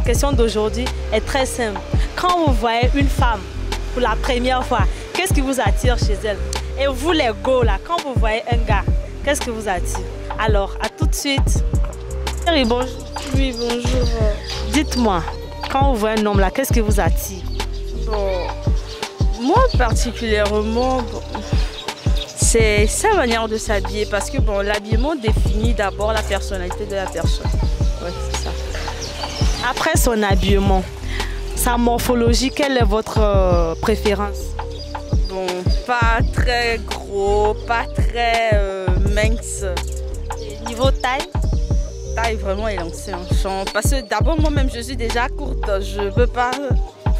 question d'aujourd'hui est très simple. Quand vous voyez une femme pour la première fois, qu'est-ce qui vous attire chez elle? Et vous les go là, quand vous voyez un gars, qu'est-ce qui vous attire? Alors, à tout de suite. Chérie, bonjour. Oui, bonjour. Dites-moi, quand vous voyez un homme là, qu'est-ce qui vous attire? Bon, moi particulièrement, bon, c'est sa manière de s'habiller parce que bon, l'habillement définit d'abord la personnalité de la personne. Ouais, c'est ça. Après son habillement, sa morphologie, quelle est votre préférence? Bon, pas très gros, pas très mince. Et niveau taille? Taille vraiment élancée en champ. Parce que d'abord moi-même je suis déjà courte, je ne peux pas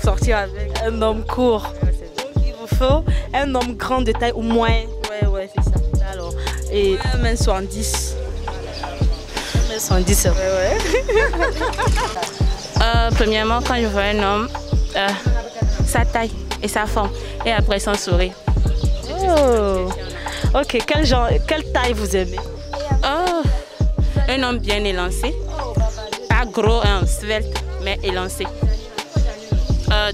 sortir avec un homme court. Ouais, donc il vous faut un homme grand de taille ou moins? Ouais, c'est ça. Alors, et 1m70. 1m70, ouais. Premièrement, quand je vois un homme, sa taille et sa forme, et après son sourire. Oh. Ok, quelle taille vous aimez? Un homme bien élancé, pas gros, svelte, mais élancé.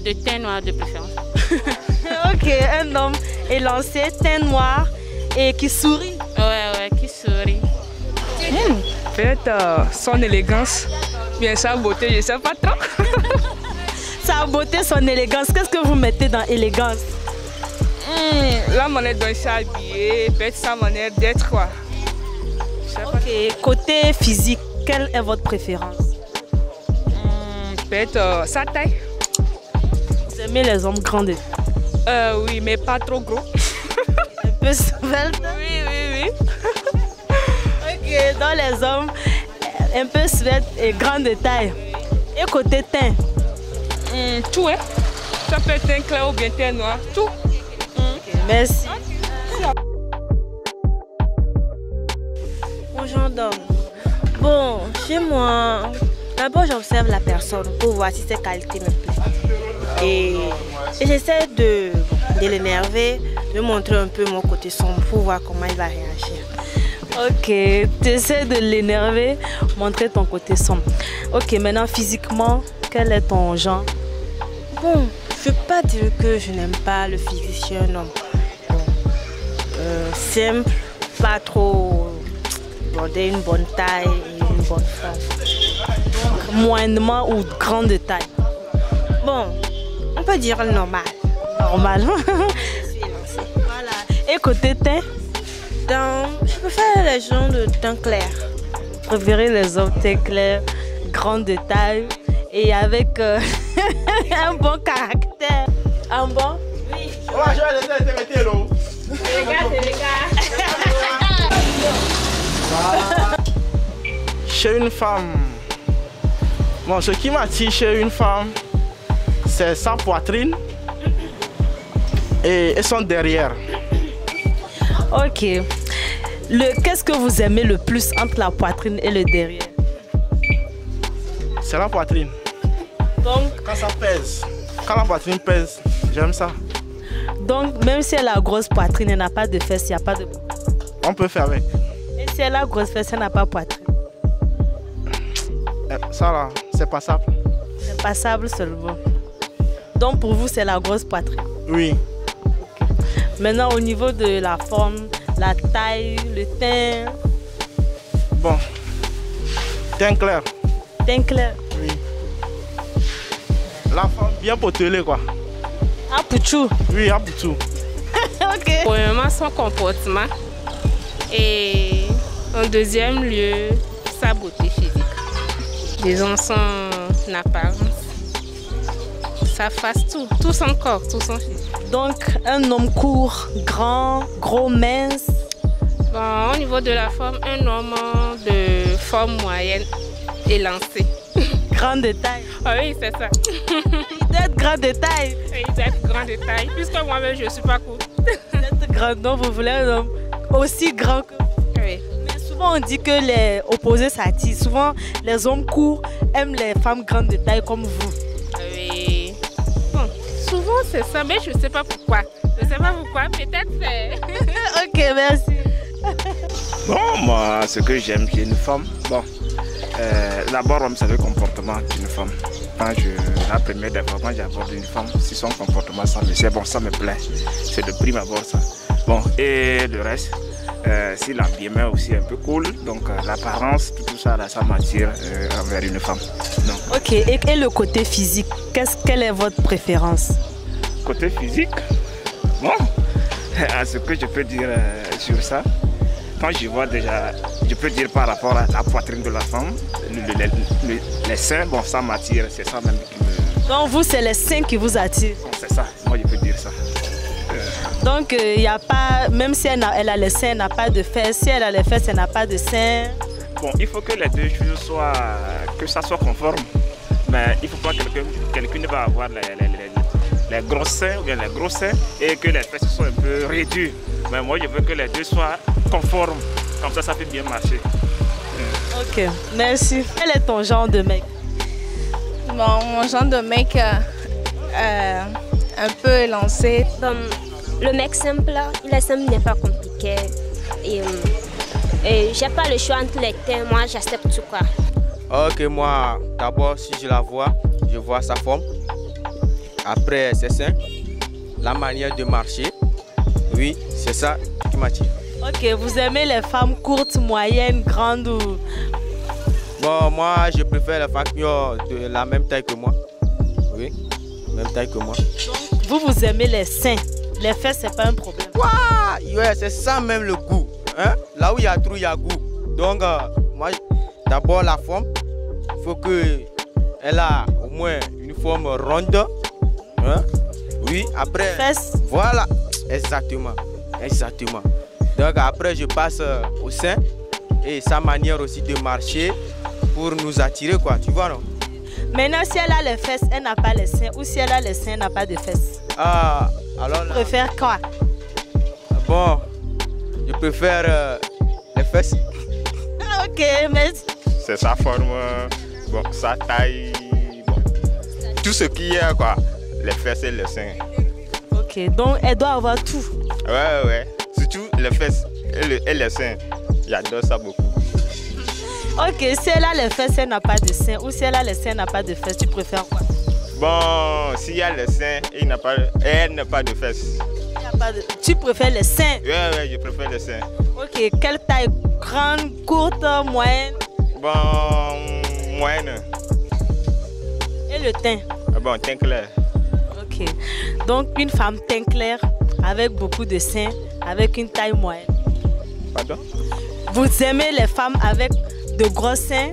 De teint noir de préférence. Ok, un homme élancé, teint noir et qui sourit. Ouais, qui sourit. Peut-être son élégance, bien sa beauté, je ne sais pas trop. Sa beauté, son élégance, qu'est-ce que vous mettez dans élégance? La manière dont il s'est habillé, peut-être sa manière d'être quoi. Ok, côté physique, quelle est votre préférence? Peut-être sa taille. Vous aimez les hommes grands? Oui, mais pas trop gros. Un peu svelte? Oui. Ok, dans les hommes, un peu svelte et grand de taille. Et côté teint? Tout, hein. Ça peut être teint clair ou bien teint noir, tout. Ok, merci. Bonjour d'homme. Bon, chez moi, d'abord j'observe la personne pour voir si ses qualités me plaisent. Et j'essaie de l'énerver, de montrer un peu mon côté sombre pour voir comment il va réagir. Ok, tu essaies de l'énerver, montrer ton côté sombre. Ok, maintenant physiquement, quel est ton genre? Bon, je ne veux pas dire que je n'aime pas le physique chez un homme. Bon, simple, pas trop... une bonne taille et une bonne forme. Donc, moyennement ou grande taille? Bon, on peut dire normal. Normal. Voilà. Et côté teint? Je préfère les gens de teint clair. Vous préférez les hommes teint clair, grande de taille et avec un bon caractère. Un bon? Oui. Les gars. Chez une femme, bon, ce qui m'attire chez une femme, c'est sa poitrine et son derrière. Ok. Qu'est-ce que vous aimez le plus entre la poitrine et le derrière? C'est la poitrine. Donc, quand ça pèse, quand la poitrine pèse, j'aime ça. Donc, même si elle a grosse poitrine, elle n'a pas de fesses, il n'y a pas de... On peut faire avec. Et si elle a grosse fesses, elle n'a pas de poitrine? Ça là, c'est passable. C'est passable seulement. Donc pour vous, c'est la grosse poitrine? Oui. Okay. Maintenant, au niveau de la forme, la taille, le teint? Bon, teint clair. Teint clair? Oui. La forme bien potelée quoi. Ah, pouchou? Oui, ah, pouchou. Ok. Premièrement, son comportement. Et en deuxième lieu, sa beauté physique. Disons son apparence, sa face, tout son corps, tout son physique. Donc un homme court, grand, gros, mince? Bon, au niveau de la forme, un homme de forme moyenne élancé. Grand de taille? Ah oui, c'est ça. Il doit être grand de taille? Oui, il doit être grand de taille, puisque moi-même je ne suis pas courte. Vous êtes grand, donc vous voulez un homme aussi grand que vous? Oui. Souvent on dit que les opposés s'attirent. Souvent les hommes courts aiment les femmes grandes de taille comme vous. Oui. Bon, souvent c'est ça, mais je ne sais pas pourquoi. Je ne sais pas pourquoi, peut-être c'est... Ok, merci. Bon, moi, ce que j'aime chez une femme, bon, D'abord, c'est le comportement d'une femme. La première des fois, quand j'aborde une femme, si son comportement ça me bon, ça me plaît. C'est de prime abord ça. Bon, et le reste, si l'habillement aussi est un peu cool, donc l'apparence, tout ça, là, ça m'attire envers une femme. Donc, ok, et le côté physique, quelle est votre préférence? Côté physique, bon, ce que je peux dire sur ça, quand je vois déjà, je peux dire par rapport à la poitrine de la femme, les seins, bon, ça m'attire, c'est ça même qui me... Donc vous, c'est les seins qui vous attirent? Bon, c'est ça, moi je peux dire ça. Donc il n'y a pas, même si elle a les seins, elle n'a pas de fesses, si elle a les fesses, elle n'a pas de seins. Bon, il faut que les deux choses soient, que ça soit conforme, mais il ne faut pas que quelqu'un va avoir les gros seins ou bien les gros seins et que les fesses soient un peu réduites. Mais moi je veux que les deux soient conformes, comme ça peut bien marcher. Ok, merci. Quel est ton genre de mec? Bon, mon genre de mec un peu élancé. Bon, le mec simple, il est simple, il n'est pas compliqué. Et j'ai pas le choix entre les teints, moi j'accepte tout quoi. Ok, moi d'abord si je la vois, je vois sa forme. Après ses seins, la manière de marcher. Oui, c'est ça qui m'attire. Ok, vous aimez les femmes courtes, moyennes, grandes ou... Bon, moi je préfère les femmes qui ont de la même taille que moi. Oui, même taille que moi. Donc, vous aimez les seins. Les fesses, c'est pas un problème. Waouh, ouais, c'est ça même le goût. Hein? Là où il y a trou, il y a goût. Donc, moi, d'abord la forme. Il faut qu'elle a au moins une forme ronde. Hein? Oui, après... Fesses. Voilà, exactement. Exactement. Donc après, je passe au sein et sa manière aussi de marcher pour nous attirer, quoi. Tu vois, non? Maintenant, si elle a les fesses, elle n'a pas les seins. Ou si elle a les seins, elle n'a pas de fesses. Ah, alors là... Tu préfères quoi? Bon, je préfère les fesses. Ok, mais... C'est sa forme, bon, sa taille, bon, tout ce qui est, quoi. Les fesses et les seins. Ok, donc elle doit avoir tout. Ouais. Surtout les fesses et les seins. J'adore ça beaucoup. Ok, si elle a les fesses, elle n'a pas de seins. Ou si elle a les seins, elle n'a pas de fesses, tu préfères quoi? Bon, s'il y a les seins et elle n'a pas de fesses. Tu préfères les seins? Ouais, je préfère les seins. Ok, quelle taille? Grande, courte, moyenne? Bon, moyenne. Et le teint? Bon, teint clair. Ok, donc une femme teint clair, avec beaucoup de seins, avec une taille moyenne. Pardon? Vous aimez les femmes avec de gros seins,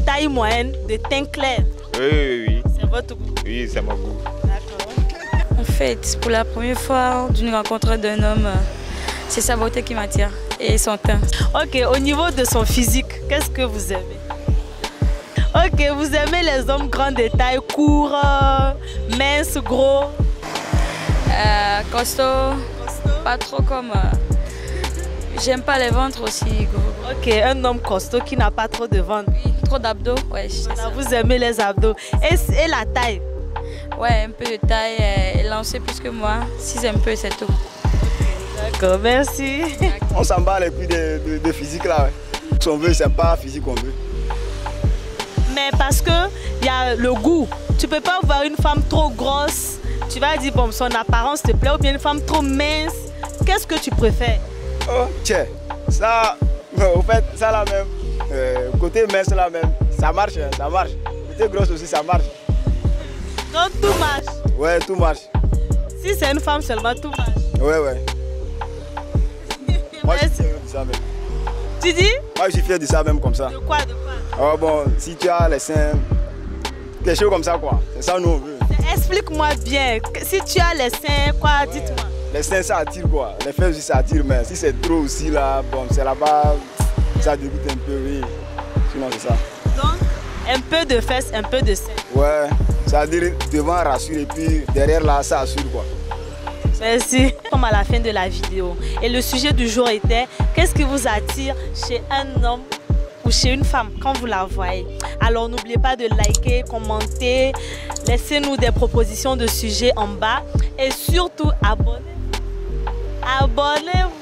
taille moyenne, de teint clair? Oui. C'est votre goût? Oui, c'est mon goût. D'accord. En fait, pour la première fois d'une rencontre d'un homme, c'est sa beauté qui m'attire et son teint. Ok, au niveau de son physique, qu'est-ce que vous aimez? Ok, vous aimez les hommes grands de taille, courts, minces, gros? Costaud, pas trop comme... J'aime pas les ventres aussi gros. Ok, un homme costaud qui n'a pas trop de ventre. Oui, trop d'abdos, ouais. Voilà, vous aimez les abdos. Et la taille? Ouais, un peu de taille, élancée plus que moi. Si un peu, c'est tout. D'accord, merci. On s'en bat les couilles de physique là. Ouais. Si on veut, c'est pas physique qu'on veut. Mais parce que il y a le goût. Tu peux pas voir une femme trop grosse. Tu vas dire, bon, son apparence te plaît, ou bien une femme trop mince. Qu'est-ce que tu préfères? Oh, tiens, ça, au fait, ça là même, côté mince là même, ça marche, ça marche. Côté grosse aussi, ça marche. Donc tout marche? Ouais, tout marche. Si c'est une femme seulement, tout marche? Ouais. Moi, je suis fier de ça même. Tu dis? Moi, je suis fier de ça même comme ça. De quoi? Oh bon, si tu as les seins, quelque chose comme ça quoi, c'est ça nous on veut. Explique-moi bien, si tu as les seins, quoi, ouais. Dites-moi. Les seins ça attire quoi, les fesses aussi ça attire, mais si c'est trop aussi là, bon c'est là-bas, ça dégoûte un peu, oui. Sinon c'est ça. Donc, un peu de fesses, un peu de seins. Ouais, ça veut dire devant rassure et puis derrière là ça assure quoi. Merci. Comme à la fin de la vidéo. Et le sujet du jour était, qu'est-ce qui vous attire chez un homme ou chez une femme quand vous la voyez? Alors n'oubliez pas de liker, commenter, laissez-nous des propositions de sujets en bas et surtout abonnez-vous. Abonnez-vous.